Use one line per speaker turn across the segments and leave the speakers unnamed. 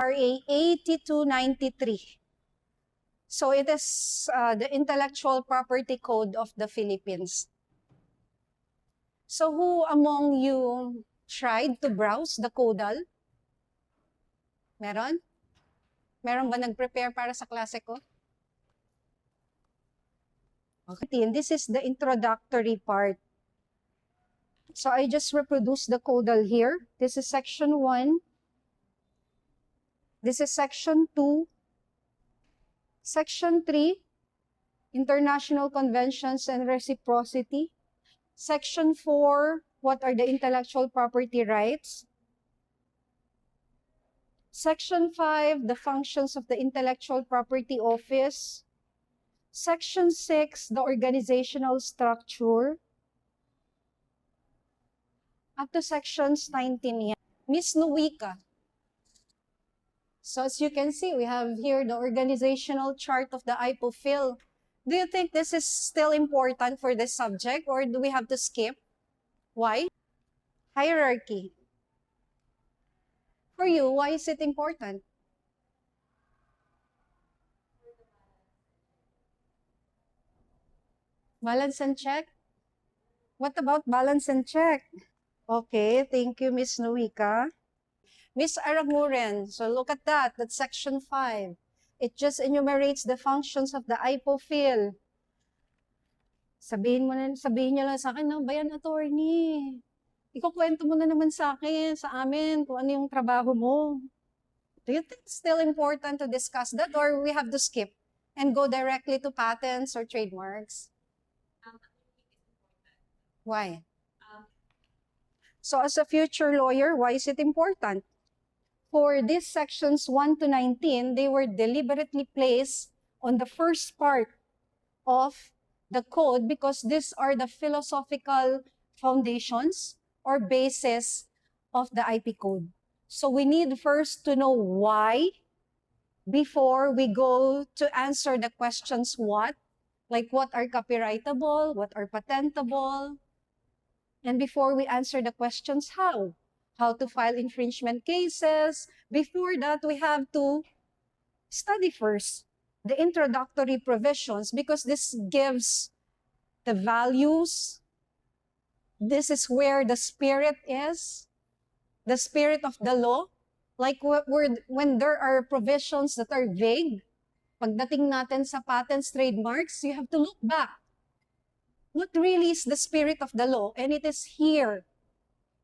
RA 8293. So it is the Intellectual Property Code of the Philippines. So who among you tried to browse the CODAL? Meron? Meron ba nag-prepare para sa klase ko? Okay, this is the introductory part. So I just reproduce the CODAL here. This is section 1. This is section 2. Section 3, International Conventions and Reciprocity. Section 4, what are the intellectual property rights? Section 5, the functions of the Intellectual Property Office. Section 6, the organizational structure. Up to sections 19. Miss Nuwika. So as you can see, we have here the organizational chart of the IPOPHIL. Do you think this is still important for this subject, or do we have to skip? Why? Hierarchy. For you, why is it important? Balance and check? What about balance and check? Okay, thank you, Miss Nuwika. Miss Araguren, so look at that. That's section 5. It just enumerates the functions of the IPOPHIL. Sabihin niyo lang sa akin, no, bayan attorney. Ikukwento mo na naman sa akin, sa amin, kung ano yung trabaho mo. Do you think it's still important to discuss that, or we have to skip and go directly to patents or trademarks? Why? So as a future lawyer, why is it important? For these sections 1 to 19, they were deliberately placed on the first part of the code because these are the philosophical foundations or basis of the IP code. So we need first to know why before we go to answer the questions what, like what are copyrightable, what are patentable, and before we answer the questions how to file infringement cases. Before that, we have to study first the introductory provisions because this gives the values. This is where the spirit is, the spirit of the law. Like when there are provisions that are vague, pagdating natin sa patents, trademarks, you have to look back. What really is the spirit of the law? And it is here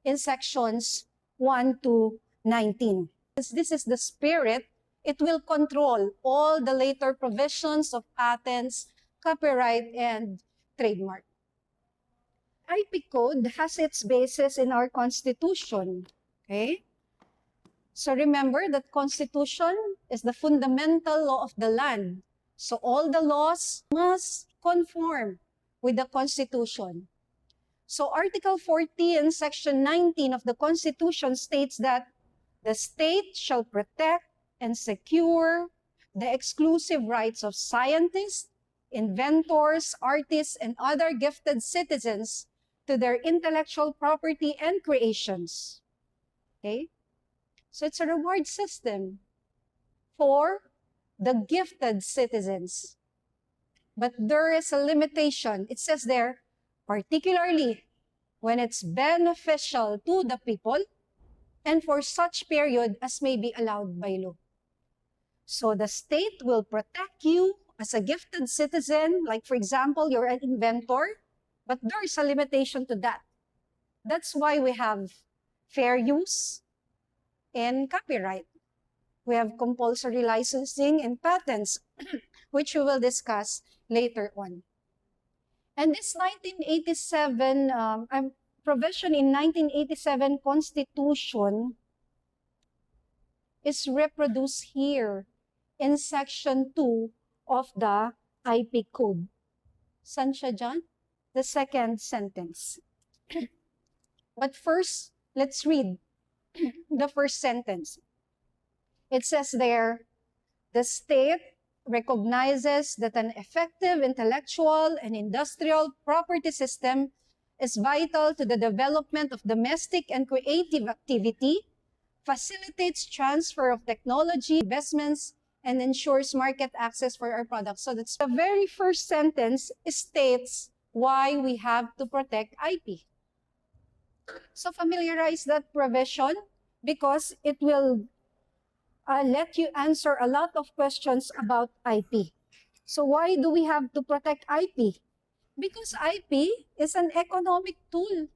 in sections 1 to 19. This is the spirit. It will control all the later provisions of patents, copyright, and trademark. IP code has its basis in our Constitution. Okay? So remember that Constitution is the fundamental law of the land. So all the laws must conform with the Constitution. So Article 14, Section 19 of the Constitution states that the state shall protect and secure the exclusive rights of scientists, inventors, artists, and other gifted citizens to their intellectual property and creations. Okay? So it's a reward system for the gifted citizens. But there is a limitation. It says there, particularly when it's beneficial to the people and for such period as may be allowed by law. So the state will protect you as a gifted citizen, like for example, you're an inventor, but there is a limitation to that. That's why we have fair use and copyright. We have compulsory licensing and patents, which we will discuss later on. And this 1987 provision in 1987 Constitution is reproduced here in Section 2 of the IP Code. Saan siya dyan? The second sentence. But first, let's read the first sentence. It says there, the state recognizes that an effective intellectual and industrial property system is vital to the development of domestic and creative activity, facilitates transfer of technology, investments, and ensures market access for our products. So that's the very first sentence states why we have to protect IP. So familiarize that provision because it will let you answer a lot of questions about IP. So why do we have to protect IP? Because IP is an economic tool.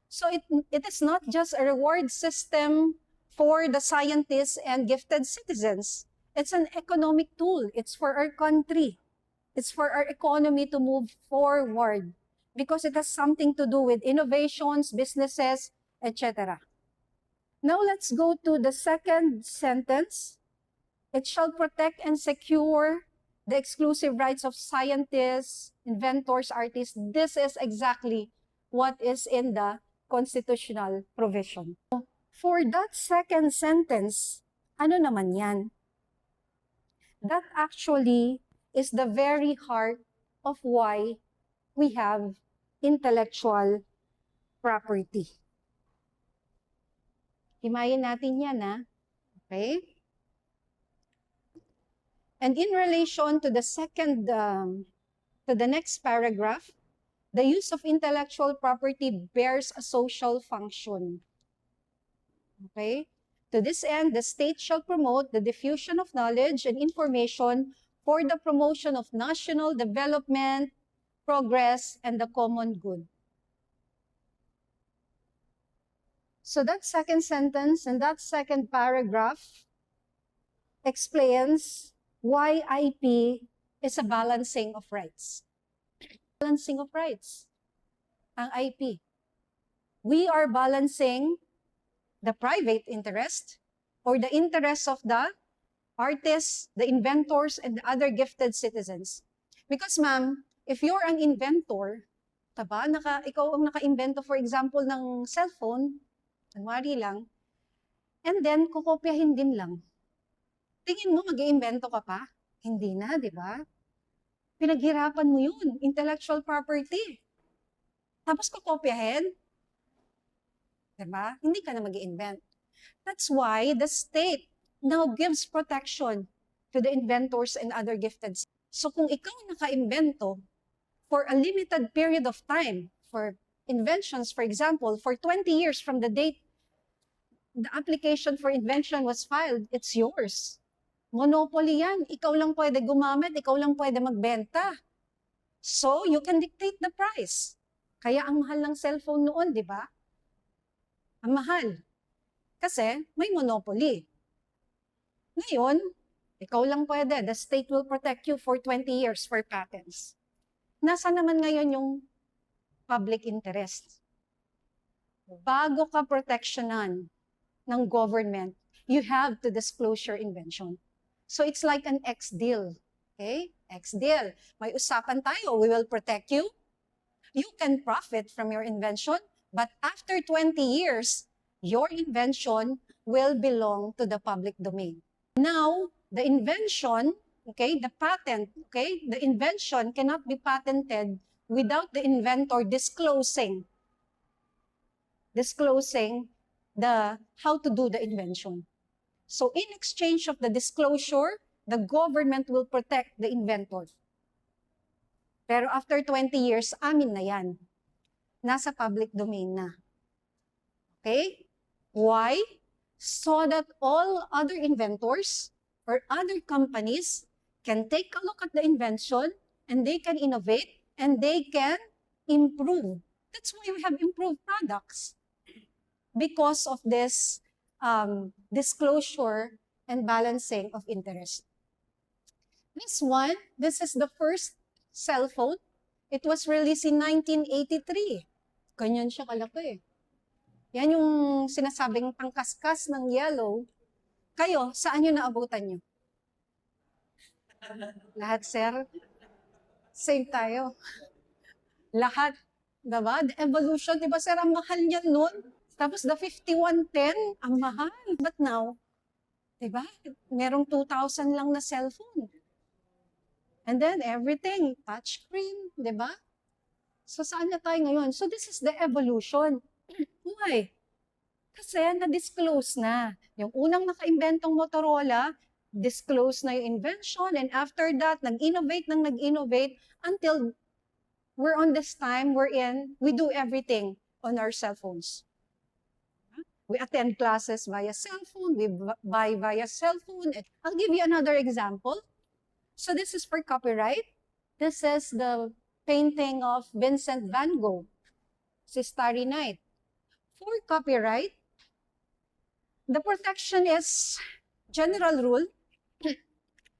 So it is not just a reward system for the scientists and gifted citizens. It's an economic tool. It's for our country. It's for our economy to move forward because it has something to do with innovations, businesses, etc. Now let's go to the second sentence. It shall protect and secure the exclusive rights of scientists, inventors, artists. This is exactly what is in the constitutional provision. For that second sentence, ano naman yan? That actually is the very heart of why we have intellectual property. Himayin natin yan, ha? Okay? And in relation to the second, to the next paragraph, the use of intellectual property bears a social function. Okay? To this end, the state shall promote the diffusion of knowledge and information for the promotion of national development, progress, and the common good. So that second sentence and that second paragraph explains why IP is a balancing of rights. Balancing of rights, ang IP. We are balancing the private interest or the interests of the artists, the inventors, and the other gifted citizens. Because ma'am, if you're an inventor, taba, ikaw ang naka-invento for example ng cellphone, kunwari lang, and then kukopyahin din lang. Tingin mo mag-iimbento ka pa? Hindi na, di ba? Pinaghirapan mo yun, intellectual property. Tapos kukopyahin, di ba? Hindi ka na mag-invent. That's why the state now gives protection to the inventors and other gifted. So kung ikaw naka-invento for a limited period of time, for inventions, for example, for 20 years from the date the application for invention was filed, it's yours. Monopoly yan. Ikaw lang pwede gumamit, ikaw lang pwede magbenta. So, you can dictate the price. Kaya ang mahal ng cellphone noon, di ba? Ang mahal. Kasi may monopoly. Ngayon, ikaw lang pwede. The state will protect you for 20 years for patents. Nasa naman ngayon yung public interest? Bago ka protectionan ng government, you have to disclose your invention. So it's like an X-deal. Okay? X-deal. May usapan tayo. We will protect you. You can profit from your invention, but after 20 years, your invention will belong to the public domain. Now, the invention, okay, the patent, okay, the invention cannot be patented without the inventor disclosing how to do the invention. So in exchange of the disclosure, the government will protect the inventor. Pero after 20 years, amin na yan. Nasa public domain na. Okay? Why? So that all other inventors or other companies can take a look at the invention and they can innovate and they can improve. That's why we have improved products. Because of this disclosure and balancing of interest. This one, this is the first cell phone. It was released in 1983. Ganyan siya kalaki. Yan yung sinasabing pangkaskas ng yellow. Kayo, saan nyo naabutan nyo? Lahat, sir? Same tayo. Lahat. Diba? The evolution, diba, sir, ang mahal niyan noon. Tapos the 5110, ang mahal. But now, diba, merong 2,000 lang na cellphone. And then everything, touchscreen, diba? So saan na tayo ngayon? So this is the evolution. Why? Kasi na-disclose na. Yung unang nakaimbentong Motorola, disclose na yung invention, and after that, nag-innovate until we're on this time wherein we do everything on our cell phones. We attend classes via cell phone, we buy via cell phone. I'll give you another example. So this is for copyright. This is the painting of Vincent van Gogh, si Starry Night. For copyright, the protection is general rule,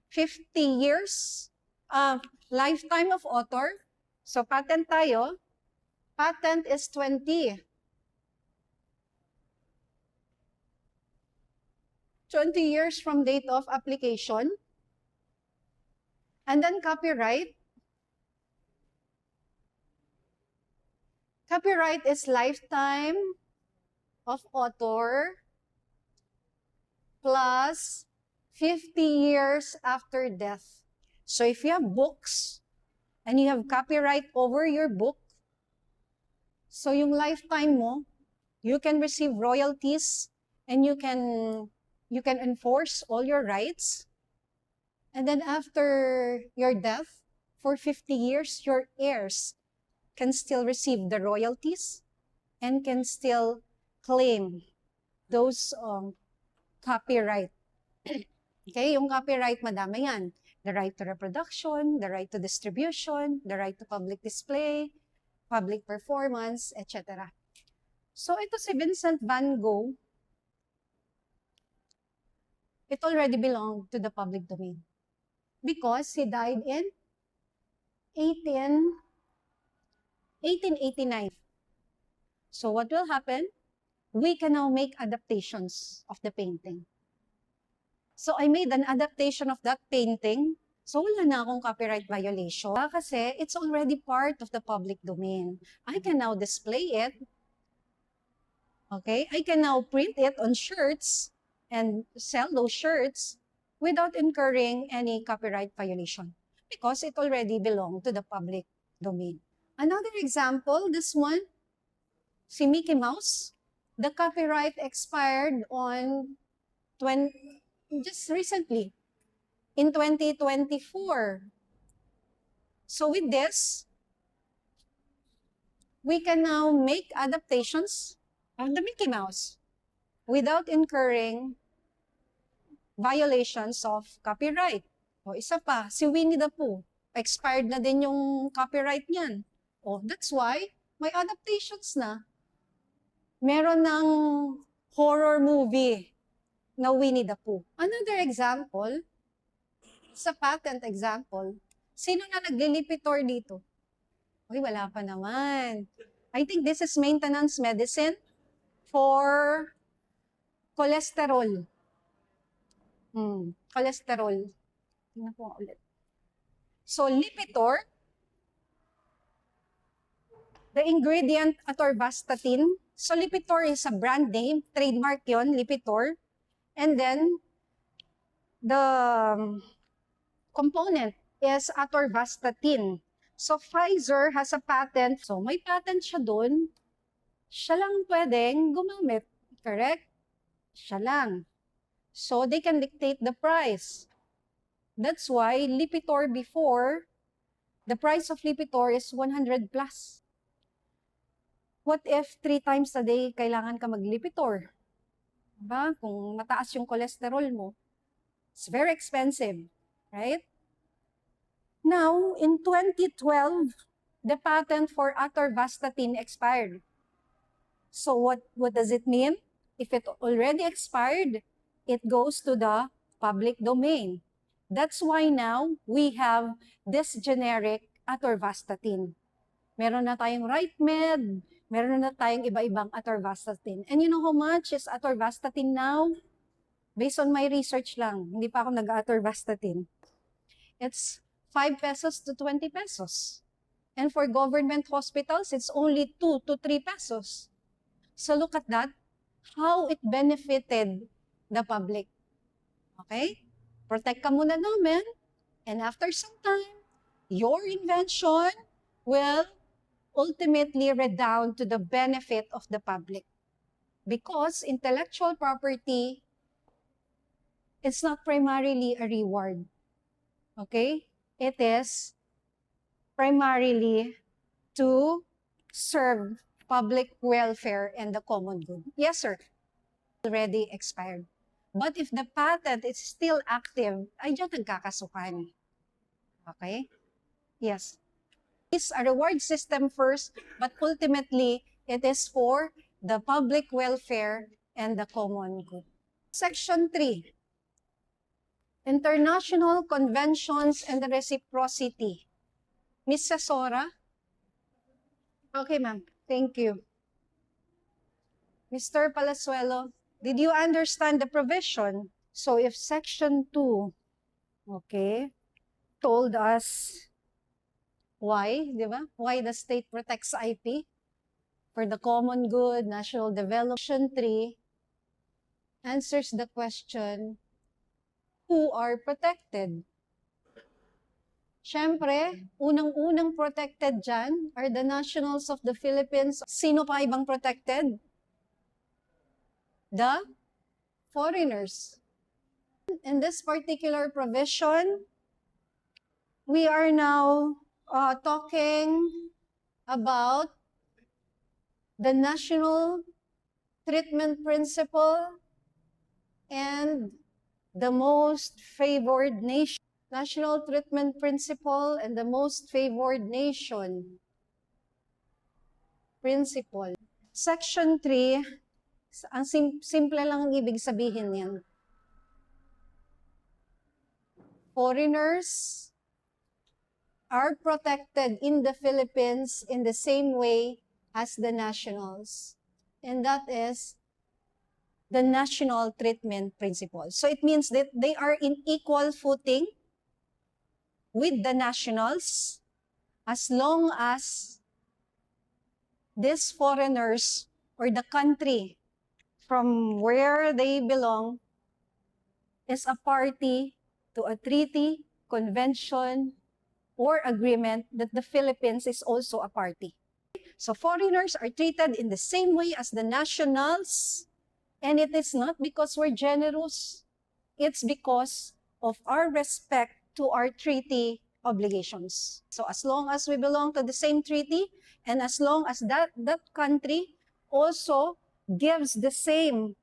50 years, lifetime of author. So patent tayo, patent is 20. 20 years from date of application. And then copyright. Copyright is lifetime of author plus 50 years after death. So if you have books and you have copyright over your book, so yung lifetime mo, you can receive royalties and you can enforce all your rights. And then after your death, for 50 years, your heirs can still receive the royalties and can still claim those copyright. Okay, yung copyright, madami yan. The right to reproduction, the right to distribution, the right to public display, public performance, etc. So ito si Vincent van Gogh, it already belonged to the public domain because he died in 1889. So what will happen? We can now make adaptations of the painting. So I made an adaptation of that painting. So wala na akong copyright violation kasi it's already part of the public domain. I can now display it. Okay, I can now print it on shirts and sell those shirts without incurring any copyright violation because it already belonged to the public domain. Another example, this one, si Mickey Mouse. The copyright expired on just recently, in 2024. So with this, we can now make adaptations of the Mickey Mouse without incurring violations of copyright. O isa pa, si Winnie the Pooh, expired na din yung copyright niyan. O that's why may adaptations na. Meron ng horror movie na Winnie the Pooh. Another example, sa patent example, sino na naglilipitor dito? Uy, wala pa naman. I think this is maintenance medicine for cholesterol. Cholesterol. Tingnan po ulit. So, Lipitor, the ingredient atorvastatin. So, Lipitor is a brand name, trademark yon, Lipitor. And then, the component is atorvastatin. So, Pfizer has a patent. So, may patent siya dun. Siya lang pwedeng gumamit. Correct? Siya lang. So, they can dictate the price. That's why Lipitor before, the price of Lipitor is 100 plus. What if 3 times a day kailangan ka mag-Lipitor? Diba? Kung mataas yung cholesterol mo, it's very expensive, right? Now, in 2012, the patent for atorvastatin expired. So what does it mean? If it already expired, it goes to the public domain. That's why now we have this generic atorvastatin. Meron na tayong RightMed, meron na tayong iba-ibang atorvastatin. And you know how much is atorvastatin now? Based on my research lang, hindi pa ako nag-atorvastatin. It's 5 pesos to 20 pesos. And for government hospitals, it's only 2 to 3 pesos. So look at that, how it benefited the public. Okay? Protect ka muna namin, and after some time, your invention will ultimately redound to the benefit of the public. because intellectual property is not primarily a reward. Okay? It is primarily to serve public welfare and the common good. Yes, sir. Already expired. But if the patent is still active, ay dyan nagkakasukan. Okay? Yes. It's a reward system first, but ultimately, it is for the public welfare and the common good. Section 3. International conventions and reciprocity. Ms. Sasora? Okay, ma'am. Thank you. Mr. Palazuelo, did you understand the provision? So if Section 2, okay, told us why, di ba? Why the state protects IP for the common good, national development. Section 3 answers the question, who are protected? Siyempre, unang-unang protected dyan are the nationals of the Philippines. Sino pa ibang protected? The foreigners. In this particular provision, we are now talking about the national treatment principle and the most favored nation. National treatment principle and the most favored nation principle. Section 3, ang simple lang ang ibig sabihin niyan. Foreigners are protected in the Philippines in the same way as the nationals. And that is the national treatment principle. So it means that they are in equal footing with the nationals as long as these foreigners or the country from where they belong is a party to a treaty, convention, or agreement that the Philippines is also a party. So foreigners are treated in the same way as the nationals, and it is not because we're generous, it's because of our respect to our treaty obligations. So as long as we belong to the same treaty, and as long as that country also gives the same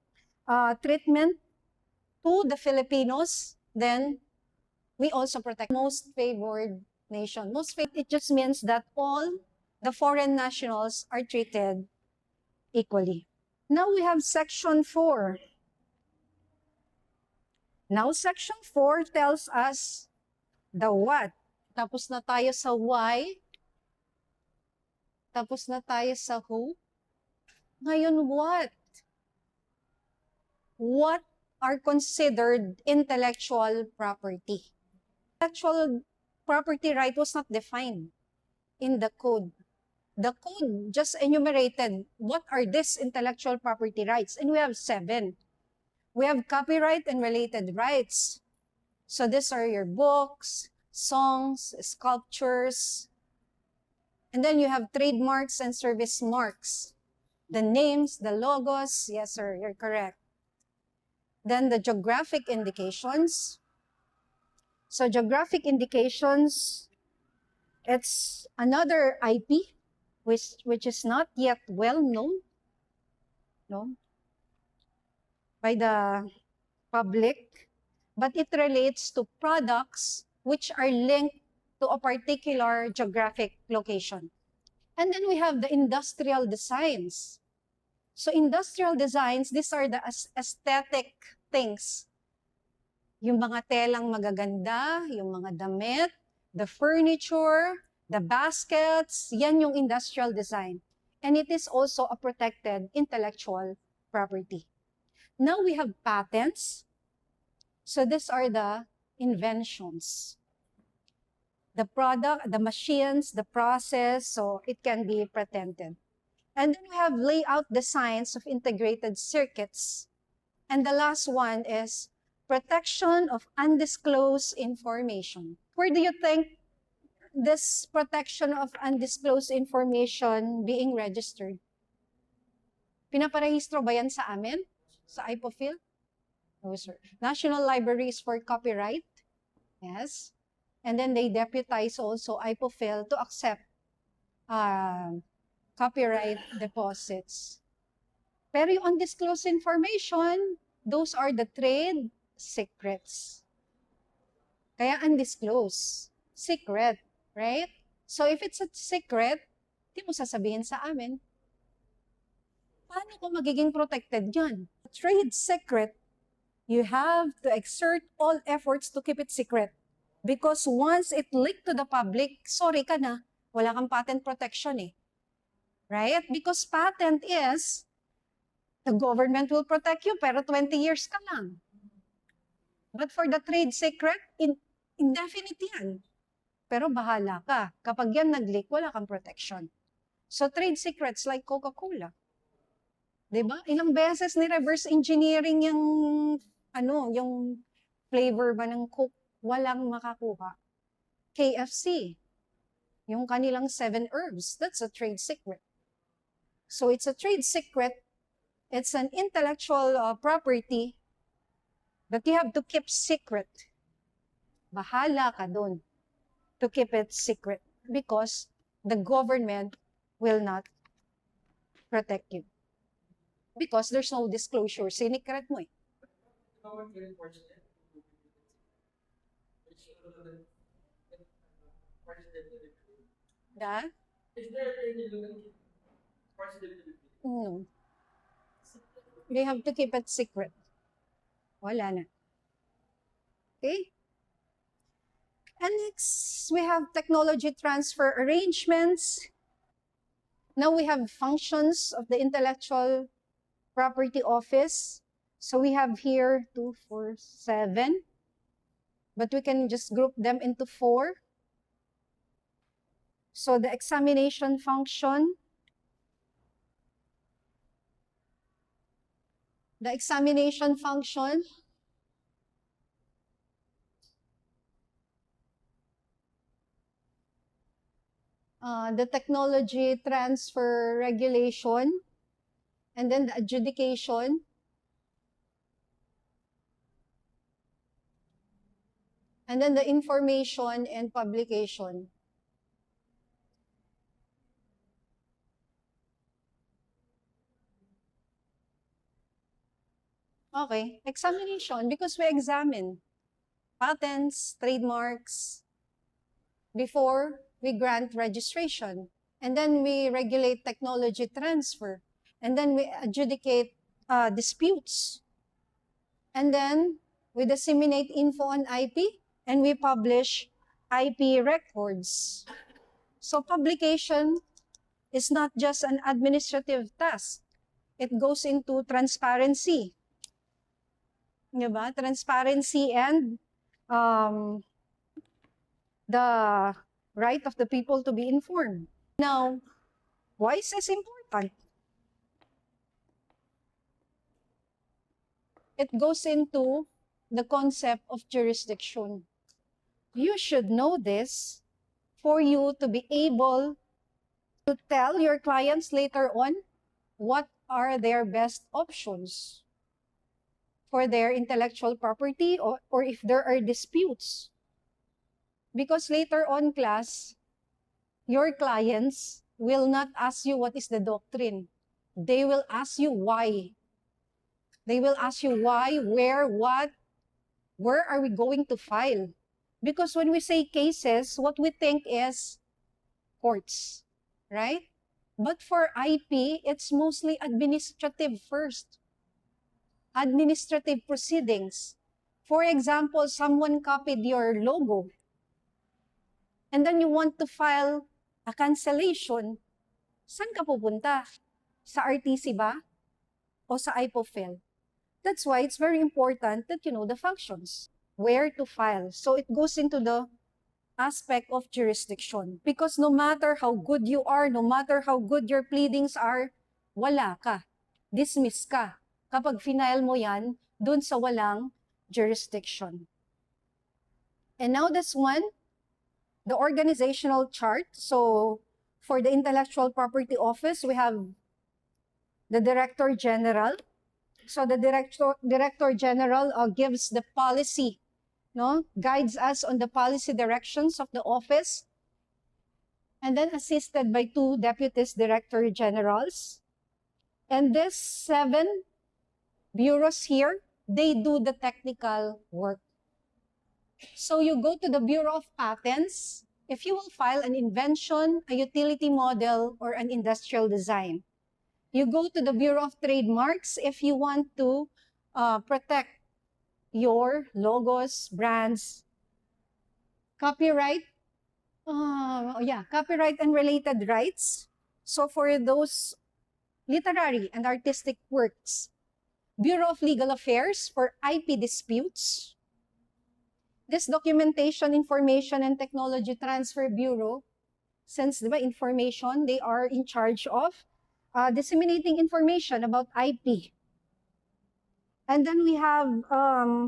treatment to the Filipinos, then we also protect most favored nation. It just means that all the foreign nationals are treated equally. Now we have Section 4. Now Section 4 tells us the what. Tapos na tayo sa why. Tapos na tayo sa who. Ngayon what? What are considered intellectual property? Intellectual property right was not defined in the code. The code just enumerated what are these intellectual property rights, and we have 7. We have copyright and related rights. So these are your books, songs, sculptures, and then you have trademarks and service marks. The names, the logos, yes sir, you're correct. Then the geographic indications. So geographic indications, it's another IP which is not yet well known, no, by the public, but it relates to products which are linked to a particular geographic location. And then we have the industrial designs. So industrial designs, these are the aesthetic things. Yung mga telang magaganda, yung mga damit, the furniture, the baskets, yan yung industrial design. And it is also a protected intellectual property. Now we have patents. So these are the inventions. The product, the machines, the process, so it can be patented. And then we have layout designs of integrated circuits. And the last one is protection of undisclosed information. Where do you think this protection of undisclosed information being registered? Pinaparehistro ba yan sa amin? Sa IPOPHIL? No, sir. National Libraries for Copyright? Yes. And then they deputize also IPOPHIL to accept copyright deposits. Pero yung undisclosed information, those are the trade secrets. Kaya undisclosed. Secret, right? So if it's a secret, di mo sasabihin sa amin. Paano ko magiging protected yan? Trade secret, you have to exert all efforts to keep it secret. Because once it leaked to the public, sorry ka na, wala kang patent protection eh. Right? Because patent is, the government will protect you, pero 20 years ka lang. But for the trade secret, indefinite yan. Pero bahala ka. Kapag yan nag-leak, wala kang protection. So trade secrets like Coca-Cola. Diba? Ilang beses ni reverse engineering yung flavor ba ng Coke, walang makakuha. KFC, yung kanilang 7 herbs, that's a trade secret. So it's a trade secret. It's an intellectual property that you have to keep secret. Bahala ka dun to keep it secret because the government will not protect you. Because there's no disclosure. Sinikret mo eh. Da? No. They have to keep it secret. Wala na. Okay? And next, we have technology transfer arrangements. Now we have functions of the Intellectual Property Office. So we have here 2, 4, 7. But we can just group them into 4. So the examination function. The examination function. The technology transfer regulation, and then the adjudication, and then the information and publication. Okay, examination, because we examine patents, trademarks, before we grant registration. And then we regulate technology transfer. And then we adjudicate disputes. And then we disseminate info on IP, and we publish IP records. So publication is not just an administrative task. It goes into transparency. Diba? Transparency and the right of the people to be informed. Now, why is this important? It goes into the concept of jurisdiction. You should know this for you to be able to tell your clients later on what are their best options for their intellectual property or if there are disputes. Because later on, class, your clients will not ask you what is the doctrine. They will ask you why. They will ask you why, where, what, where are we going to file? Because when we say cases, what we think is courts, right? But for IP, it's mostly administrative first. Administrative proceedings. For example, someone copied your logo, and then you want to file a cancellation. Saan ka pupunta? Sa RTC ba? O sa IPOPHIL? That's why it's very important that you know the functions, where to file. So it goes into the aspect of jurisdiction. Because no matter how good you are, no matter how good your pleadings are, wala ka. Dismiss ka. Kapag final mo yan, dun sa walang jurisdiction. And now this one, the organizational chart. So for the Intellectual Property Office, we have the Director General. So the Director General gives the policy, no, guides us on the policy directions of the office, and then assisted by 2 Deputies Director Generals. And these 7 bureaus here, they do the technical work. So you go to the Bureau of Patents if you will file an invention, a utility model, or an industrial design. You go to the Bureau of Trademarks if you want to protect your logos, brands, copyright, copyright and related rights. So for those literary and artistic works, Bureau of Legal Affairs for IP disputes. This Documentation, Information, and Technology Transfer Bureau, since the information, they are in charge of disseminating information about IP. And then we have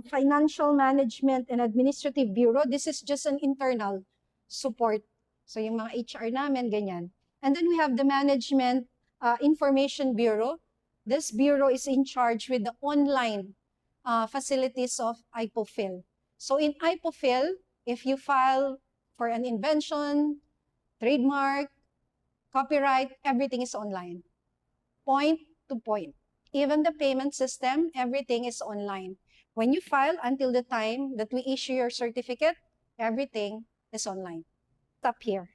Financial Management and Administrative Bureau. This is just an internal support. So yung mga HR namin, ganyan. And then we have the Management Information Bureau. This bureau is in charge with the online facilities of IPOFIL. So in IPOFIL, if you file for an invention, trademark, copyright, everything is online. Point to point. Even the payment system, everything is online. When you file until the time that we issue your certificate, everything is online. Stop here.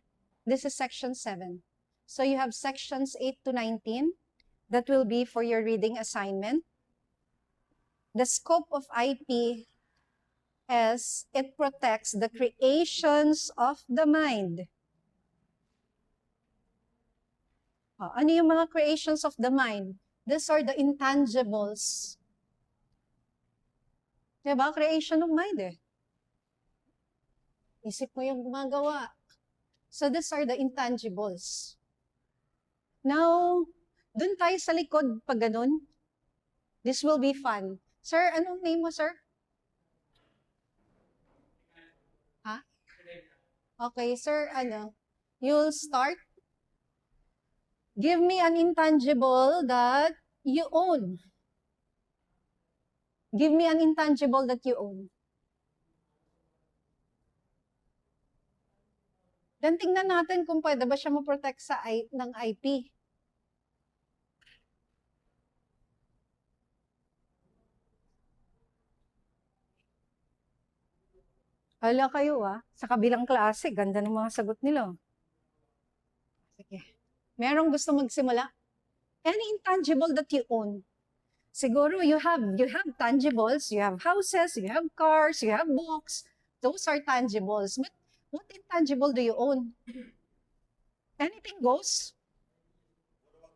This is section 7. So you have sections 8 to 19 that will be for your reading assignment. The scope of IP is it protects the creations of the mind. Ano yung mga creations of the mind? These are the intangibles. Diba? Creation of mind eh. Isip mo yung gumagawa. So these are the intangibles. Now, dun tayo sa likod pag ganun. This will be fun. Sir, anong name mo, sir? Ha? Okay, sir, you'll start. Give me an intangible that you own. Give me an intangible that you own. Then tingnan natin kung pwede ba siya ma-protect ng IP. Hala kayo sa kabilang klase, ganda ng mga sagot nila. Sige. Merong gusto magsimula? Any intangible that you own. Siguro you have tangibles, you have houses, you have cars, you have books. Those are tangibles. But what intangible do you own? Anything goes?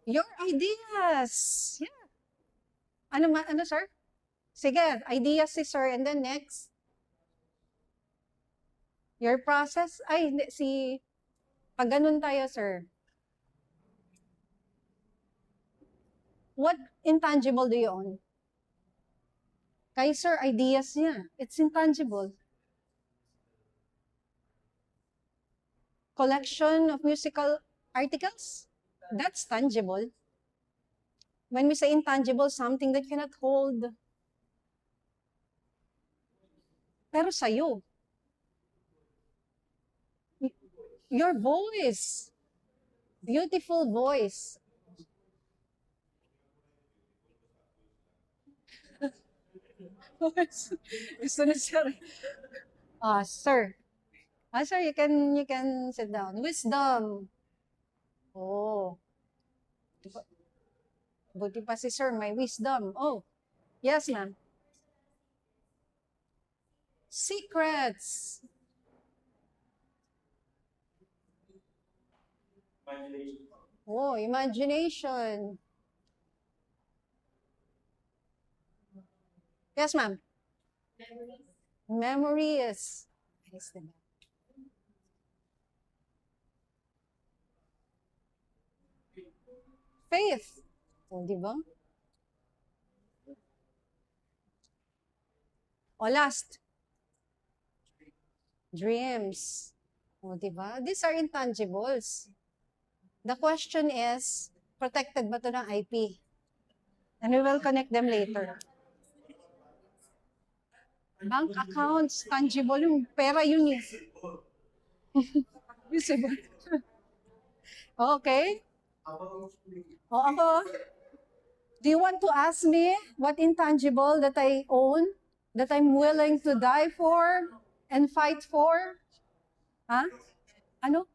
Your ideas. Yeah. Ano sir? Sige, ideas si sir. And then next. Your process. Ay, hindi, pag ganun tayo, sir. What intangible do you own? Kay sir, ideas niya. It's intangible. Collection of musical articles? That's tangible. When we say intangible, something that you cannot hold. Pero sa'yo, your voice, beautiful voice. Gusto na sir. Sir. Sir, you can sit down. Wisdom. Oh. Buti pa si sir, may wisdom. Oh. Yes, ma'am. Secrets.
Imagination.
Oh, imagination. Yes, ma'am. Memories. Faith. Oh, di ba? O last. Dreams. O, di ba? These are intangibles. The question is, protected ba ito ng IP? And we will connect them later. Bank accounts, tangible yung pera yun eh. Visible. Okay. O ako, do you want to ask me what intangible that I own, that I'm willing to die for and fight for? Ha? Ano?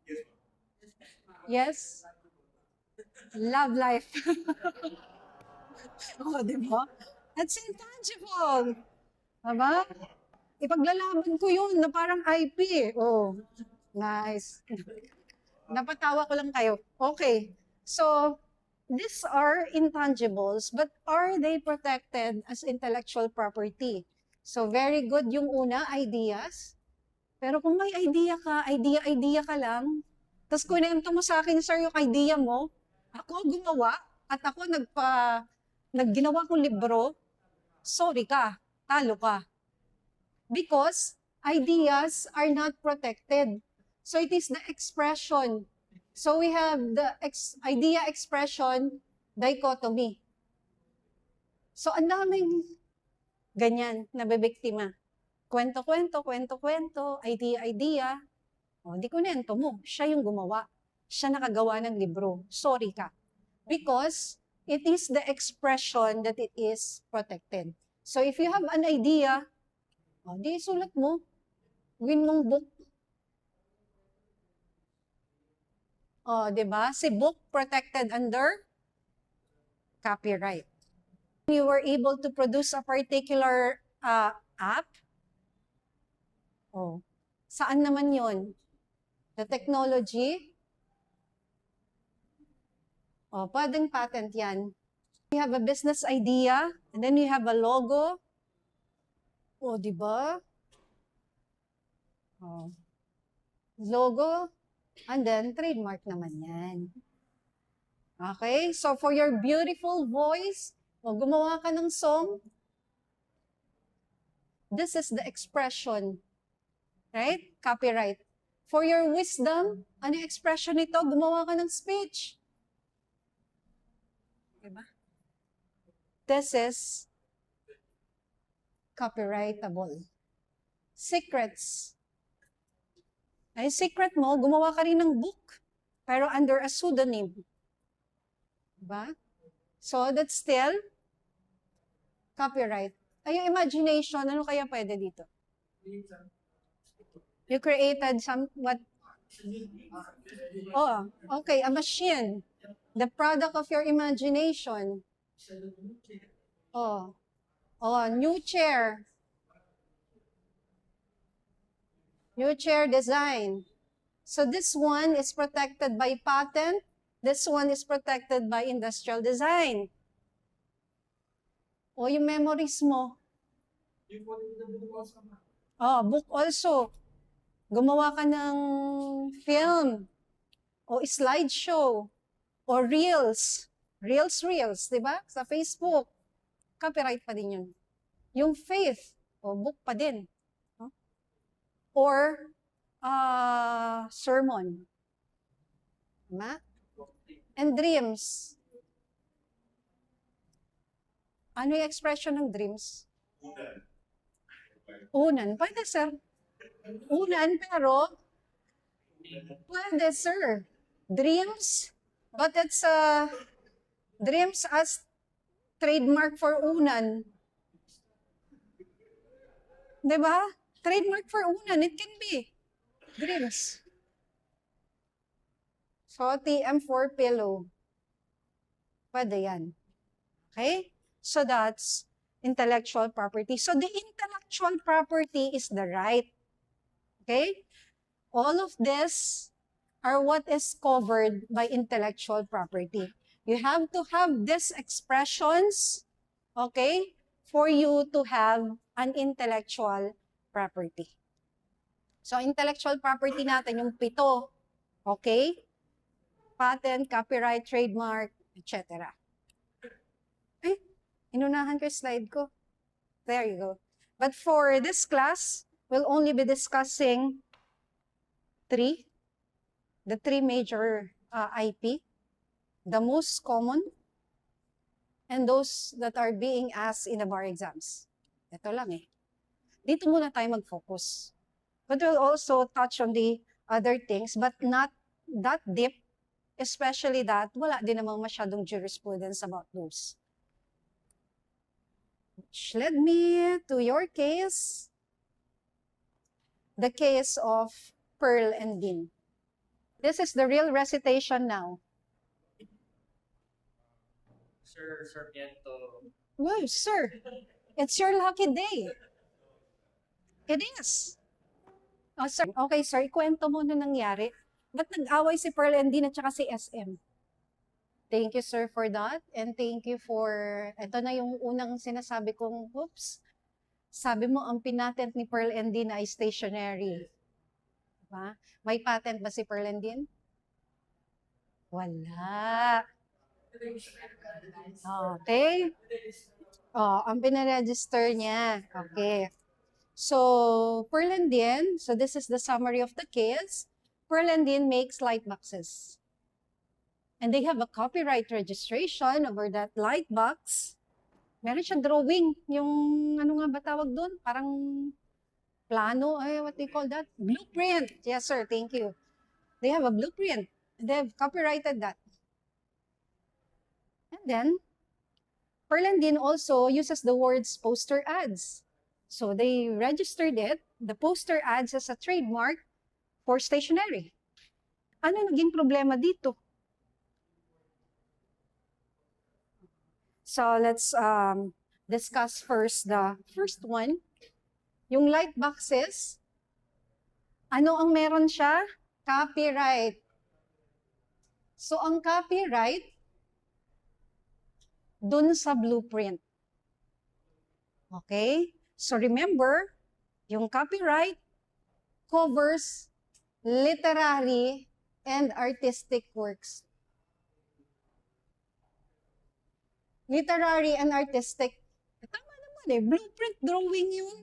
Yes? Love life. Oh, di ba? That's intangible. Diba? Ipaglalaban ko yun na parang IP eh. Oh, nice. Napatawa ko lang kayo. Okay. So, these are intangibles, but are they protected as intellectual property? So, very good yung una, ideas. Pero kung may idea ka lang, tapos kunento mo sa akin, sir, yung idea mo, ako gumawa, at ako nagginawa kong libro, sorry ka, talo ka. Because ideas are not protected. So it is the expression. So we have the idea expression dichotomy. So ang daming ganyan na bebiktima. Kwento-kwento, kwento-kwento, idea-idea. O, di kunento mo. Siya yung gumawa. Siya nakagawa ng libro. Sorry ka. Because it is the expression that it is protected. So if you have an idea, o, di sulat mo. Gawin mong book. O, di ba? Si book protected under copyright. You were able to produce a particular app. Oh, saan naman yon? The technology? Oh, pwedeng patent yan. You have a business idea, and then you have a logo. Oh, di ba? Oh. Logo, and then trademark naman yan. Okay, so for your beautiful voice, o gumawa ka ng song, this is the expression, right? Copyright. For your wisdom, ano yung expression nito? Gumawa ka ng speech. Diba? This is copyrightable. Secrets. Ay, secret mo, gumawa ka rin ng book, pero under a pseudonym. Diba? So, that's still copyright. Ay, yung imagination, ano kaya pwede dito? You created what? Oh, okay, a machine. The product of your imagination. Oh, new chair. New chair design. So this one is protected by patent. This one is protected by industrial design. O yung memories mo. Oh, book also. Gumawa ka ng film. O slideshow. O reels. Reels, di ba? Sa Facebook. Copyright pa din yun. Yung faith. O book pa din. No? Or sermon. Diba? And dreams. Ano yung expression ng dreams? Unan. Pwede, sir. Unan, pero pwede, sir. Dreams, but it's dreams as trademark for unan. Diba? Trademark for unan, it can be. Dreams. So, TM for pillow. Pwede yan. Okay? So, that's intellectual property. So, the intellectual property is the right. Okay? All of this are what is covered by intellectual property. You have to have these expressions, okay, for you to have an intellectual property. So, intellectual property natin, yung 7, okay? Patent, copyright, trademark, etc. Eh, inunahan ko yung slide ko. There you go. But for this class, we'll only be discussing the 3 major IP, the most common, and those that are being asked in the bar exams. Ito lang eh. Dito muna tayo mag-focus. But we'll also touch on the other things, but not that deep, especially that wala din namang masyadong jurisprudence about those. Which led me to your case, the case of Pearl and Dean. This is the real recitation now.
Sir Piento.
Wow, sir, it's your lucky day. It is. Oh, sir. Okay, sir, ikwento mo na nangyari. Ba't nag-away si Pearl and Dean at saka si SM? Thank you, sir, for that. And thank you for, ito na yung unang sinasabi kong, oops, sabi mo, ang pinatent ni Pearl and Dean ay stationary. Diba? May patent ba si Pearl and Dean? Wala. Okay. Oh, ang pinaregister niya. Okay. So, Pearl and Dean, so this is the summary of the case. Pearl and Dean makes light boxes. And they have a copyright registration over that light box. Meron siyang drawing, yung ano nga ba tawag doon? Parang plano, what do you call that? Blueprint. Yes, sir, thank you. They have a blueprint. They have copyrighted that. And then, Pearl and Dean also uses the words poster ads. So they registered it, the poster ads as a trademark for stationery. Ano naging problema dito? So let's discuss first the first one. Yung light boxes, ano ang meron siya? Copyright. So ang copyright, dun sa blueprint. Okay? So remember, yung copyright covers literary and artistic works. Literary and artistic, tama naman eh, blueprint drawing yun.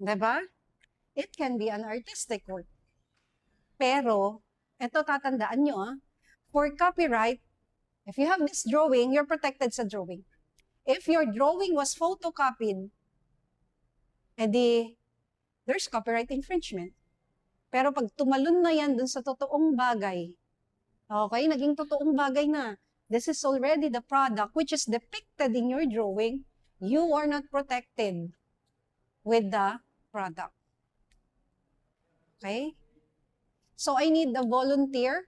Diba? It can be an artistic work. Pero, ito tatandaan nyo for copyright, if you have this drawing, you're protected sa drawing. If your drawing was photocopied, edi, there's copyright infringement. Pero pag tumalon na yan dun sa totoong bagay, okay, naging totoong bagay na, this is already the product which is depicted in your drawing, you are not protected with the product. Okay? So I need a volunteer.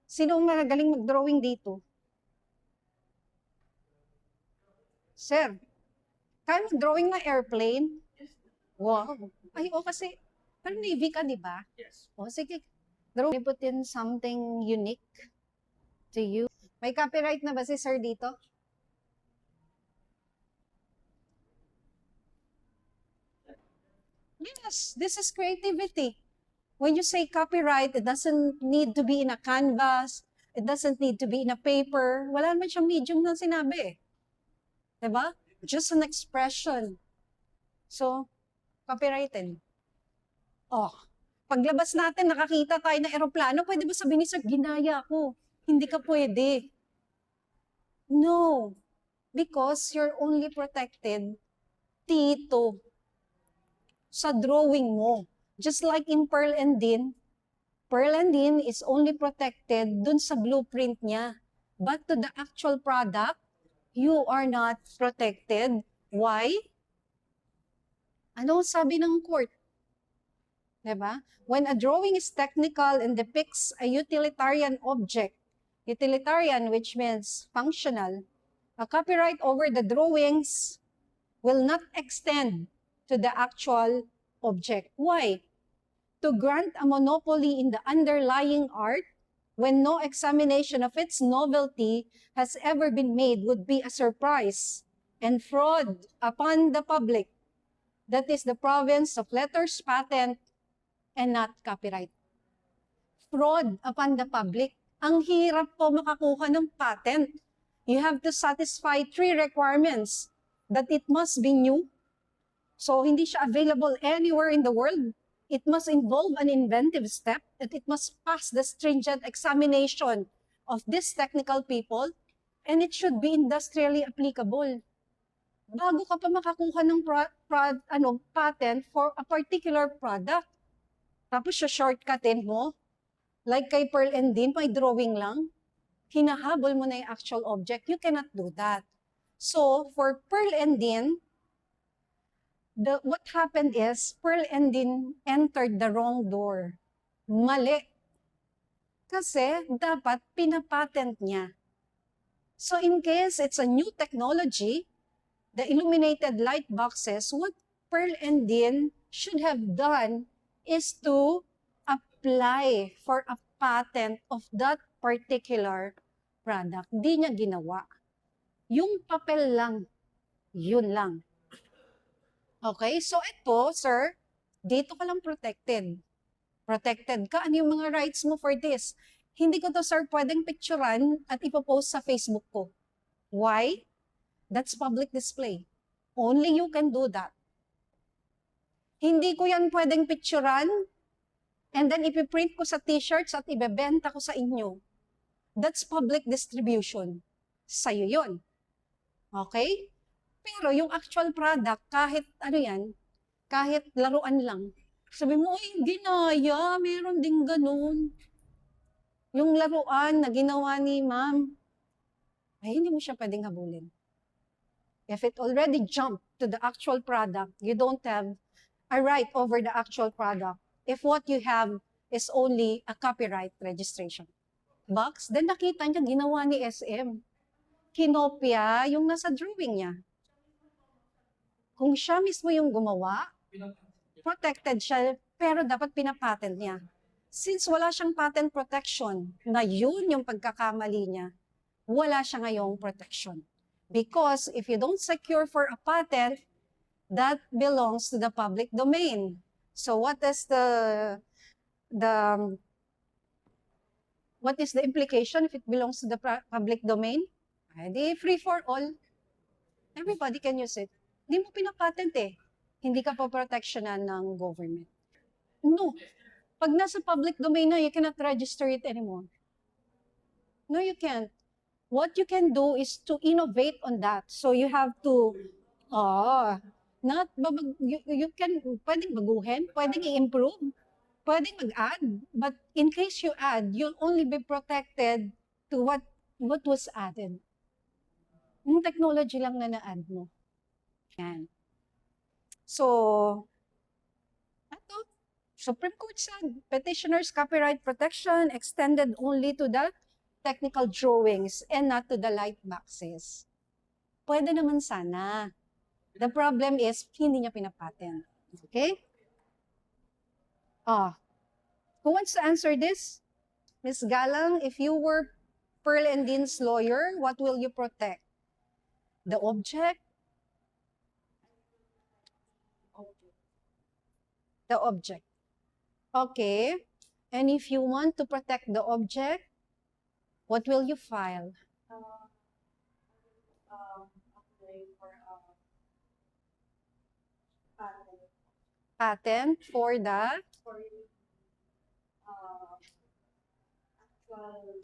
Sino ang magaling mag-drawing dito? Sir, kaya mag-drawing ng airplane? Wow. Ay, kasi, pero Navy ka, di ba?
Yes.
O, sige. Drawing, put in something unique to you. May copyright na ba si sir dito? Yes, this is creativity. When you say copyright, it doesn't need to be in a canvas. It doesn't need to be in a paper. Wala naman siyang medium na sinabi. Diba? Just an expression. So, copyrighted. Oh, paglabas natin, nakakita tayo ng eroplano, pwede ba sabihin ni sir, ginaya ko? Hindi ka pwede. No. Because you're only protected dito sa drawing mo. Just like in Pearl and Dean is only protected dun sa blueprint niya. But to the actual product, you are not protected. Why? Ano sabi ng court? Diba? When a drawing is technical and depicts a utilitarian object, utilitarian which means functional, a copyright over the drawings will not extend to the actual object. Why? To grant a monopoly in the underlying art when no examination of its novelty has ever been made would be a surprise and fraud upon the public. That is the province of letters patent and not copyright. Fraud upon the public. Ang hirap po makakuha ng patent. You have to satisfy 3 requirements. That it must be new. So hindi siya available anywhere in the world. It must involve an inventive step, that it must pass the stringent examination of these technical people, And it should be industrially applicable. Bago ka pa makakuha ng patent for a particular product. Tapos shortcutin mo, like kay Pearl and Dean, may drawing lang, hinahabol mo na yung actual object. You cannot do that. So, for Pearl and Dean, what happened is, Pearl and Dean entered the wrong door. Mali. Kasi, dapat pinapatent niya. So, in case it's a new technology, the illuminated light boxes, what Pearl and Dean should have done is to apply for a patent of that particular product. Di niya ginawa. Yung papel lang, yun lang. Okay, so ito, sir, dito ka lang protected. Protected ka. Ano yung mga rights mo for this? Hindi ko to, sir, pwedeng picturean at ipopost sa Facebook ko. Why? That's public display. Only you can do that. Hindi ko yan pwedeng picturean and then ipiprint ko sa t-shirts at ibebenta ko sa inyo. That's public distribution. Sa'yo yun. Okay? Pero yung actual product, kahit ano yan, kahit laruan lang, sabi mo, uy, ginaya, meron ding ganun. Yung laruan na ginawa ni ma'am, ay hindi mo siya pwedeng habulin. If it already jumped to the actual product, you don't have a right over the actual product. If what you have is only a copyright registration box, then nakita niya ginawa ni SM. Kinopya yung nasa drawing niya. Kung siya mismo yung gumawa, protected siya, pero dapat pinapatent niya. Since wala siyang patent protection, na yun yung pagkakamali niya, wala siya ngayong protection. Because if you don't secure for a patent, that belongs to the public domain. So what is the implication if it belongs to the public domain? Di free for all. Everybody can use it. Hindi mo pinapatent eh. Hindi ka pa protectionan ng government. No. Pag nasa public domain na, you cannot register it anymore. No, you can't. What you can do is to innovate on that. So you have to, you can, pwedeng baguhin, pwedeng i-improve, pwedeng mag-add. But in case you add, you'll only be protected to what was added. Yung technology lang na na-add mo. Yan. So, ito, Supreme Court said, petitioner's copyright protection extended only to the technical drawings and not to the light boxes. Pwede naman sana. The problem is, hindi niya pinapatent. Okay? Who wants to answer this? Ms. Galang, if you were Pearl and Dean's lawyer, what will you protect? The object? The object. Okay. And if you want to protect the object, what will you file? Patent for the?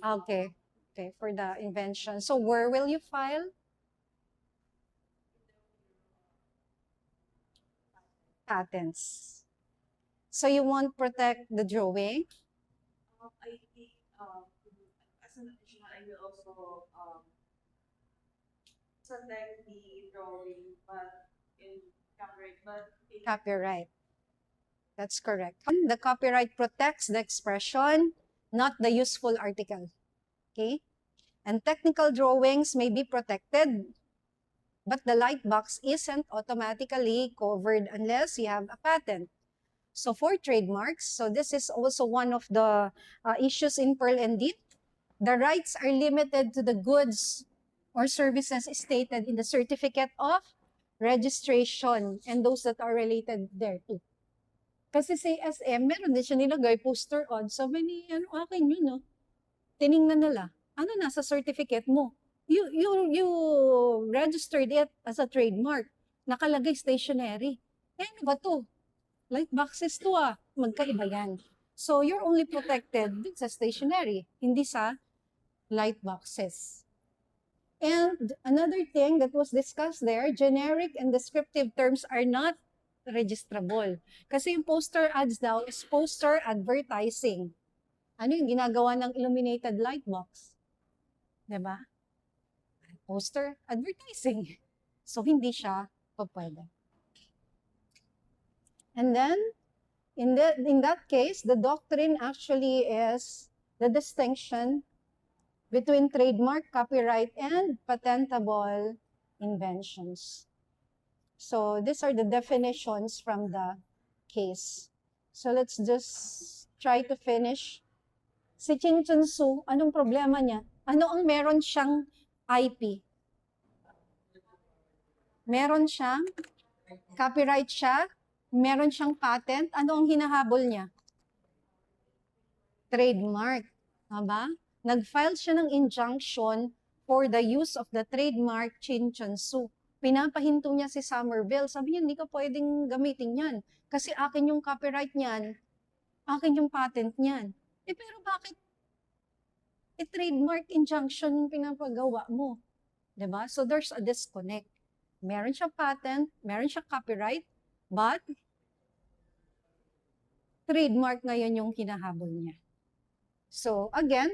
Okay. Okay, for the invention. So where will you file? Patents. So you won't protect the drawing?
I think, as an additional, I will also protect the drawing, but in copyright,
Copyright. That's correct. The copyright protects the expression, not the useful article. Okay? And technical drawings may be protected, but the light box isn't automatically covered unless you have a patent. So for trademarks, so this is also one of the issues in Pearl and Dean. The rights are limited to the goods or services stated in the certificate of registration and those that are related thereto. Kasi si SM, meron din siya nilagay poster on so many, akin yun, no? Tiningnan nila, ano nasa certificate mo? You registered it as a trademark. Nakalagay stationery. Ano ba to? Light boxes to magkaiba yan. So you're only protected sa stationery, hindi sa light boxes. And another thing that was discussed there, generic and descriptive terms are not registrable. Kasi yung poster ads daw is poster advertising. Ano yung ginagawa ng illuminated light box? Diba? Poster advertising. So, hindi siya pwede. And then, in that case, the doctrine actually is the distinction between trademark, copyright, and patentable inventions. So these are the definitions from the case. So let's just try to finish. Si Chin Chun Su, anong problema niya? Ano ang meron siyang IP? Meron siyang copyright siya, meron siyang patent, ano ang hinahabol niya? Trademark. Tama? Nag-file siya ng injunction for the use of the trademark Chin Chun Su. Pinapahinto niya si Somerville. Sabi niya, hindi ka pwedeng gamitin yan. Kasi akin yung copyright niyan, akin yung patent niyan. Pero bakit trademark injunction yung pinapagawa mo? Diba? So there's a disconnect. Meron siya patent, meron siya copyright, but trademark ngayon yung hinahabol niya. So again,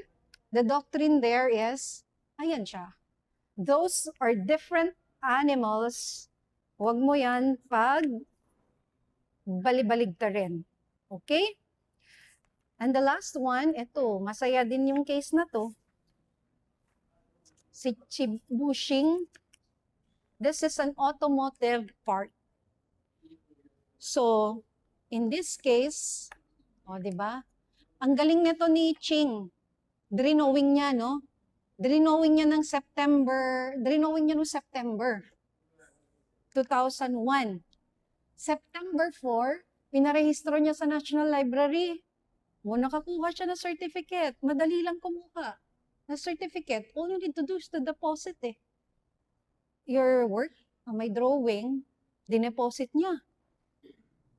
the doctrine there is, ayan siya. Those are different animals. Huwag mo yan pag balibalig ka rin. Okay? And the last one, ito, masaya din yung case na to. Si Bushing. This is an automotive part. So, in this case, di ba? Ang galing nito ni Ching. Drinowing niya, no? Drinowing niya ng September 2001. September 4, pinarehistro niya sa National Library. Nakakuha siya ng certificate. Madali lang kumuha. Na certificate, all you need to do is to deposit your work, may drawing, dineposit niya.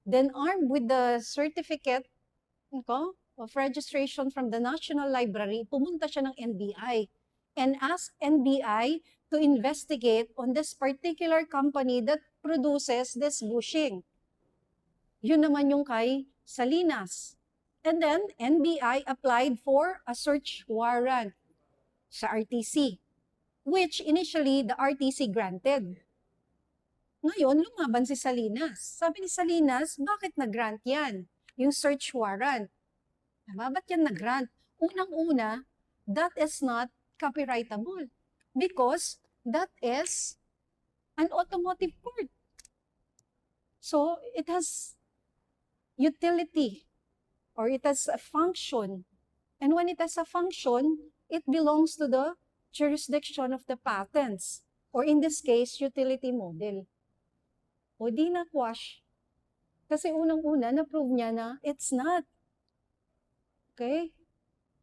Then armed with the certificate of registration from the National Library, pumunta siya ng NBI and asked NBI to investigate on this particular company that produces this bushing. Yun naman yung kay Salinas. And then, NBI applied for a search warrant sa RTC, which initially the RTC granted. Ngayon, lumaban si Salinas. Sabi ni Salinas, bakit nag-grant yan? Yung search warrant. Ba't yan nag-grant? Unang-una, that is not copyrightable because that is an automotive part. So, it has utility or it has a function. And when it has a function, it belongs to the jurisdiction of the patents or in this case, utility model. O di na-quash. Kasi unang-una, na-prove niya na it's not. Okay?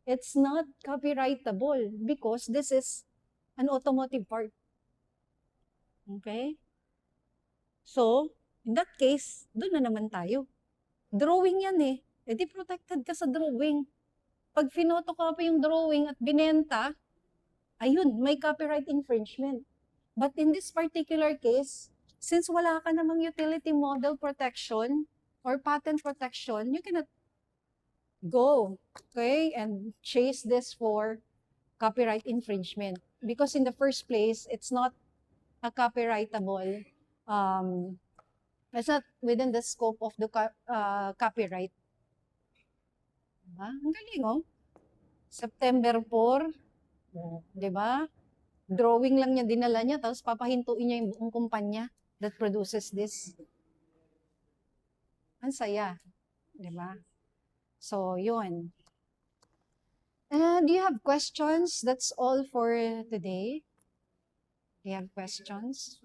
It's not copyrightable because this is an automotive part. Okay? So, in that case, doon na naman tayo. Drawing yan di protected ka sa drawing. Pag finotocopy yung drawing at binenta, ayun, may copyright infringement. But in this particular case, since wala ka namang utility model protection or patent protection, you cannot go, okay, and chase this for copyright infringement. Because in the first place, it's not a copyrightable, it's not within the scope of the copyright. Diba? Ang galing, September 4, diba? Drawing lang niya, dinala niya, tapos papahintuin niya yung buong kumpanya that produces this. Ang saya. Diba? So, yun. Do you have questions? That's all for today. Do you have questions?